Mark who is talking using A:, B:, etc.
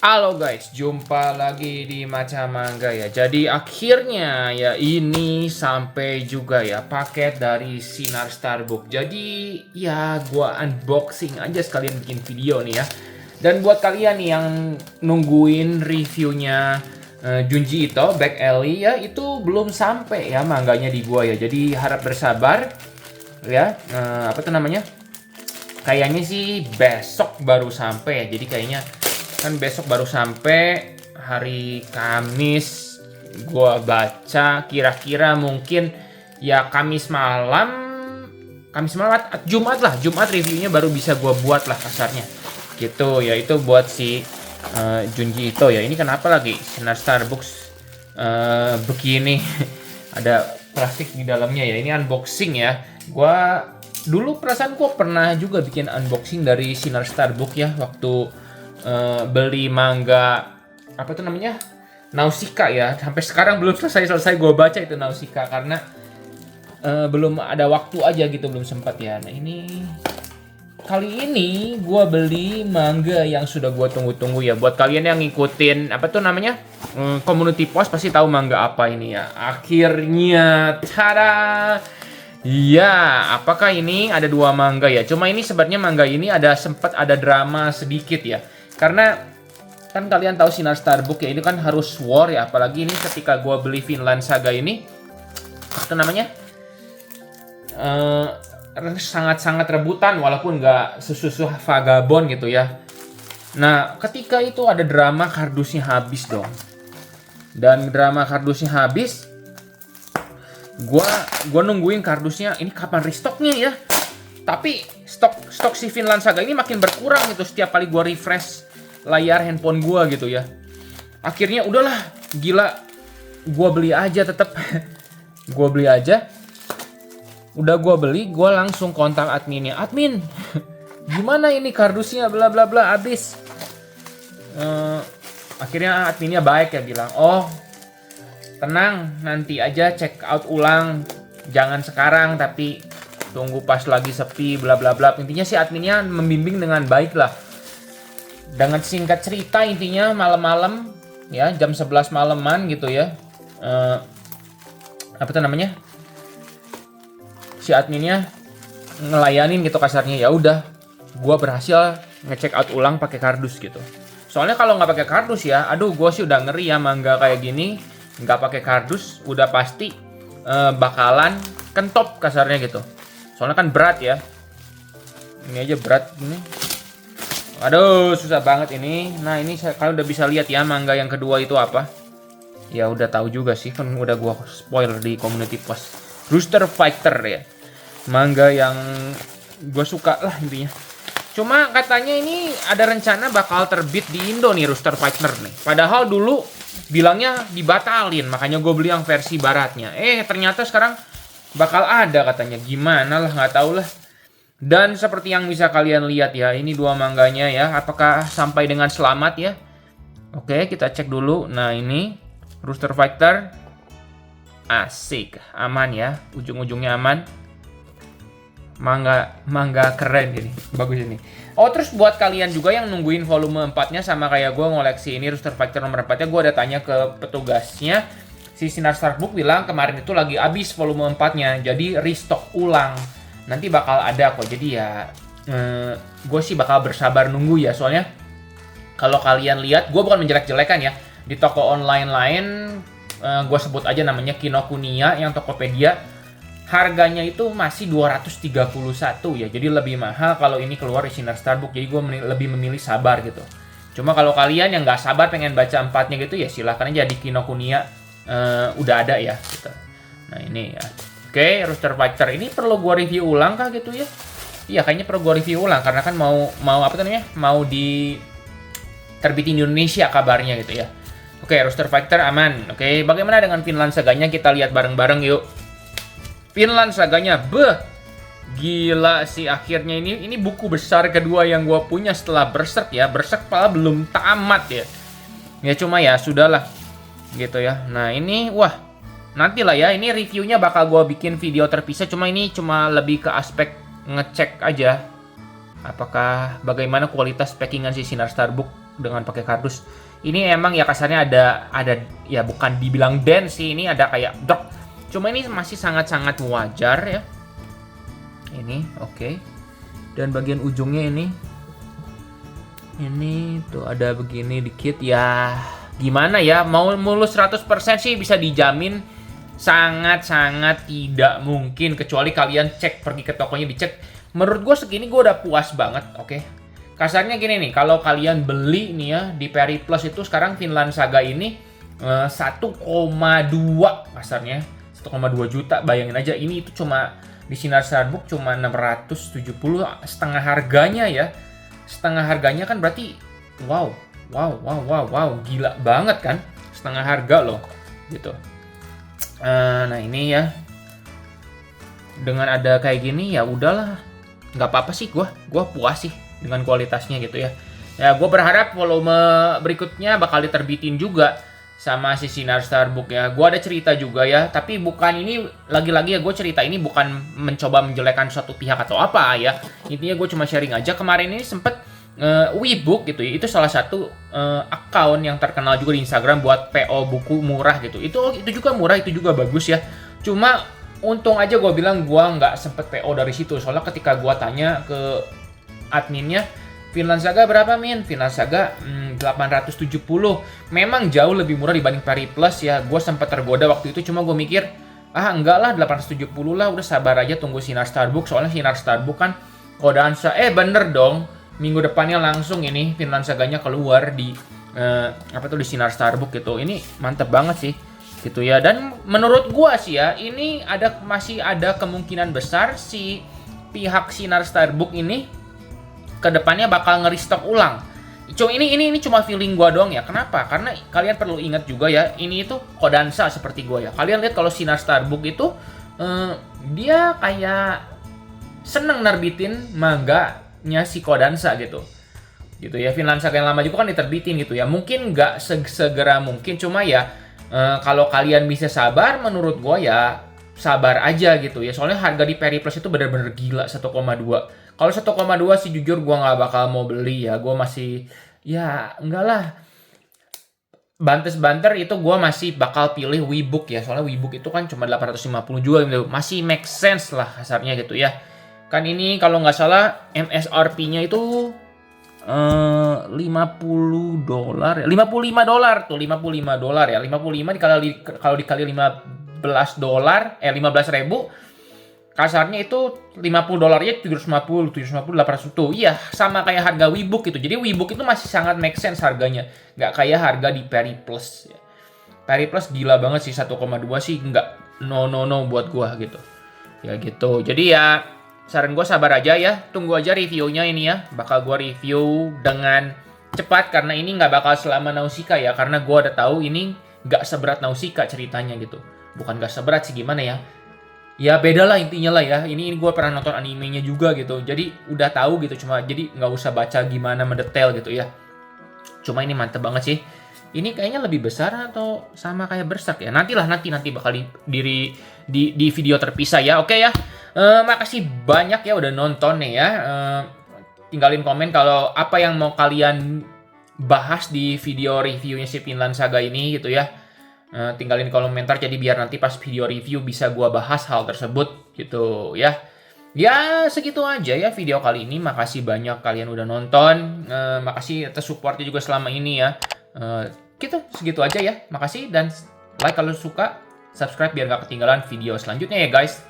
A: Halo guys, jumpa lagi di Maca Mangga ya. Jadi akhirnya ya ini sampai juga ya paket dari Sinar Starbuck. Jadi ya gua unboxing aja sekalian bikin video nih ya. Dan buat kalian nih yang nungguin reviewnya Junji Ito, Back Alley ya, itu belum sampai ya mangganya di gua ya. Jadi harap bersabar ya. Apa tuh namanya? Kayaknya sih besok baru sampai ya. Jadi kayaknya kan besok baru sampai hari Kamis. Gua baca kira-kira mungkin ya Jumat lah, Jumat reviewnya baru bisa gua buat lah kasarnya gitu ya. Itu buat si Junji Ito ya. Ini kenapa lagi Sinar Starbucks begini ada plastik di dalamnya ya. Ini unboxing ya. Gua dulu perasaan gua pernah juga bikin unboxing dari Sinar Starbucks ya, waktu beli manga apa tuh namanya, Nausicaa ya. Sampai sekarang belum selesai gue baca itu Nausicaa karena belum ada waktu aja gitu, belum sempat ya. Nah ini kali ini gue beli manga yang sudah gue tunggu-tunggu ya. Buat kalian yang ngikutin apa tuh namanya community post pasti tahu manga apa ini ya. Akhirnya tada. Iya, apakah ini ada dua manga ya? Cuma ini sebenarnya manga ini sempat ada drama sedikit ya. Karena kan kalian tahu Sinar Starbuck ya, ini kan harus war ya. Apalagi ini ketika gua beli Vinland Saga ini, apa namanya, sangat-sangat rebutan walaupun nggak sesusu Vagabond gitu ya. Nah, ketika itu ada drama kardusnya habis dong. Dan drama kardusnya habis, gua nungguin kardusnya ini kapan restocknya ya. Tapi stok si Vinland Saga ini makin berkurang gitu setiap kali gua refresh layar handphone gua gitu ya. Akhirnya udahlah, gila, gua beli aja tetap. Gua beli aja. Udah gua beli, gua langsung kontak adminnya. Admin, gimana ini kardusnya bla bla bla habis. Akhirnya adminnya baik ya, bilang, "Oh, tenang, nanti aja check out ulang. Jangan sekarang tapi tunggu pas lagi sepi bla bla bla." Intinya si adminnya membimbing dengan baik lah. Dengan singkat cerita intinya malam-malam ya, jam 11 malaman gitu ya. Apa tuh namanya? Si adminnya ngelayanin gitu kasarnya. Ya udah, gua berhasil ngecek out ulang pakai kardus gitu. Soalnya kalau nggak pakai kardus ya, aduh gua sih udah ngeri ya manga kayak gini. Nggak pakai kardus udah pasti bakalan kentop kasarnya gitu. Soalnya kan berat ya. Ini aja berat ini. Aduh, susah banget ini. Nah, ini kalian udah bisa lihat ya manga yang kedua itu apa. Ya udah tahu juga sih, kan udah gua spoiler di community post. Rooster Fighter ya. Manga yang gua suka lah intinya. Cuma katanya ini ada rencana bakal terbit di Indo nih Rooster Fighter nih. Padahal dulu bilangnya dibatalin, makanya gue beli yang versi baratnya. Ternyata sekarang bakal ada katanya. Gimana lah, nggak tahu lah. Dan seperti yang bisa kalian lihat ya, ini dua mangganya ya. Apakah sampai dengan selamat ya? Oke, kita cek dulu. Nah, ini Rooster Fighter. Asik, aman ya. Ujung-ujungnya aman. Manga keren ini. Bagus ini. Oh, terus buat kalian juga yang nungguin volume 4-nya sama kayak gue ngoleksi ini Rooster Fighter nomor 4-nya, gue ada tanya ke petugasnya. Si Sinar Starbuck bilang kemarin itu lagi habis volume 4-nya. Jadi restock ulang. Nanti bakal ada kok. Jadi ya gue sih bakal bersabar nunggu ya. Soalnya kalau kalian lihat, gue bukan menjelek-jelekan ya. Di toko online lain, gue sebut aja namanya Kinokuniya yang Tokopedia, harganya itu masih 231 ya. Jadi lebih mahal kalau ini keluar di Sinar Starbuck. Jadi gue lebih memilih sabar gitu. Cuma kalau kalian yang nggak sabar pengen baca 4-nya gitu ya silahkan aja di Kinokuniya, udah ada ya gitu. Nah ini ya. Oke, Rooster Fighter ini perlu gua review ulang kah gitu ya? Iya, kayaknya perlu gua review ulang karena kan mau apa namanya? Mau terbitin di Indonesia kabarnya gitu ya. Oke, Rooster Fighter aman. Oke, bagaimana dengan Vinland Saganya? Kita lihat bareng-bareng yuk. Vinland Saganya, gila sih akhirnya ini buku besar kedua yang gua punya setelah Berserk ya. Berserk malah belum tamat ya. Ya cuma ya sudahlah gitu ya. Nah, ini wah, nantilah ya, ini reviewnya bakal gue bikin video terpisah. Cuma ini cuma lebih ke aspek ngecek aja apakah bagaimana kualitas packingan si Sinar Starbuck dengan pakai kardus. Ini emang ya kasarnya ada ya bukan dibilang dance sih, ini ada kayak drop. Cuma ini masih sangat-sangat wajar ya. Ini oke. Dan bagian ujungnya ini tuh ada begini dikit ya. Gimana ya? Mau mulus 100% sih bisa dijamin sangat-sangat tidak mungkin kecuali kalian cek, pergi ke tokonya dicek. Menurut gue segini gue udah puas banget, oke. Kasarnya gini nih, kalau kalian beli nih ya di Periplus itu sekarang Vinland Saga ini 1,2 kasarnya 1,2 juta. Bayangin aja, ini itu cuma di Sinar Starbook cuma 670, setengah harganya ya. Setengah harganya kan berarti wow, gila banget kan, setengah harga loh gitu. Nah ini ya, dengan ada kayak gini ya udahlah, nggak apa-apa sih, gue puas sih dengan kualitasnya gitu ya. Ya gue berharap volume berikutnya bakal diterbitin juga sama si Sinar Starbook ya. Gue ada cerita juga ya, tapi bukan ini, lagi-lagi ya gue cerita ini bukan mencoba menjelekkan suatu pihak atau apa ya. Intinya gue cuma sharing aja. Kemarin ini sempet Webook gitu ya, itu salah satu account yang terkenal juga di Instagram buat PO buku murah gitu. Itu juga murah, itu juga bagus ya. Cuma untung aja gue bilang gue nggak sempet PO dari situ. Soalnya ketika gue tanya ke adminnya, Vinland Saga berapa min? Vinland Saga 870. Memang jauh lebih murah dibanding Periplus ya. Gue sempat tergoda waktu itu, cuma gue mikir enggak lah, 870 lah, udah sabar aja tunggu Sinar Starbook. Soalnya Sinar Starbook kan Kodansha. Bener dong, minggu depannya langsung ini Vinland Saganya keluar di di Sinar Starbook gitu. Ini mantep banget sih gitu ya. Dan menurut gua sih ya, ini masih ada kemungkinan besar si pihak Sinar Starbook ini kedepannya bakal nge-restock ulang. Ini cuma feeling gua doang ya. Kenapa? Karena kalian perlu ingat juga ya, ini itu Kodansha seperti gua ya. Kalian lihat kalau Sinar Starbook itu dia kayak seneng nerbitin manganya si Kodansha gitu ya. Vinland Saga yang lama juga kan diterbitin gitu ya. Mungkin nggak segera mungkin, cuma ya kalau kalian bisa sabar, menurut gua ya sabar aja gitu ya. Soalnya harga di Periplus itu bener-bener gila, 1,2. Kalau 1,2 sih jujur gue nggak bakal mau beli ya. Gue masih, ya enggak lah. Banter itu gue masih bakal pilih Webook ya. Soalnya Webook itu kan cuma 850 juga gitu. Masih make sense lah kasarnya gitu ya. Kan ini kalau nggak salah MSRP-nya itu $50 ya. $55 tuh, $55 ya. 55 kalau dikali $15, 15.000, kasarnya itu $50 ya 750, 800 tuh. Iya, sama kayak harga Webook gitu. Jadi Webook itu masih sangat make sense harganya. Nggak kayak harga di Periplus ya. Periplus gila banget sih, 1,2 sih nggak no buat gua gitu. Ya gitu. Jadi ya saran gua sabar aja ya. Tunggu aja reviewnya ini ya. Bakal gua review dengan cepat karena ini nggak bakal selama Nausicaa ya. Karena gua udah tahu ini nggak seberat Nausicaa ceritanya gitu. Bukan nggak seberat sih, gimana ya. Ya beda lah intinya lah ya. Ini gue pernah nonton animenya juga gitu. Jadi udah tahu gitu. Cuma jadi nggak usah baca gimana mendetail gitu ya. Cuma ini mantep banget sih. Ini kayaknya lebih besar atau sama kayak Berserk ya. Nanti bakal di video terpisah ya. Oke ya. Makasih banyak ya udah nonton nih ya. Tinggalin komen kalau apa yang mau kalian bahas di video reviewnya si Vinland Saga ini gitu ya. Tinggalin komentar jadi biar nanti pas video review bisa gua bahas hal tersebut gitu ya. Ya segitu aja ya video kali ini. Makasih banyak kalian udah nonton. Makasih atas supportnya juga selama ini ya. Gitu segitu aja ya. Makasih dan like kalau suka, subscribe biar gak ketinggalan video selanjutnya ya guys.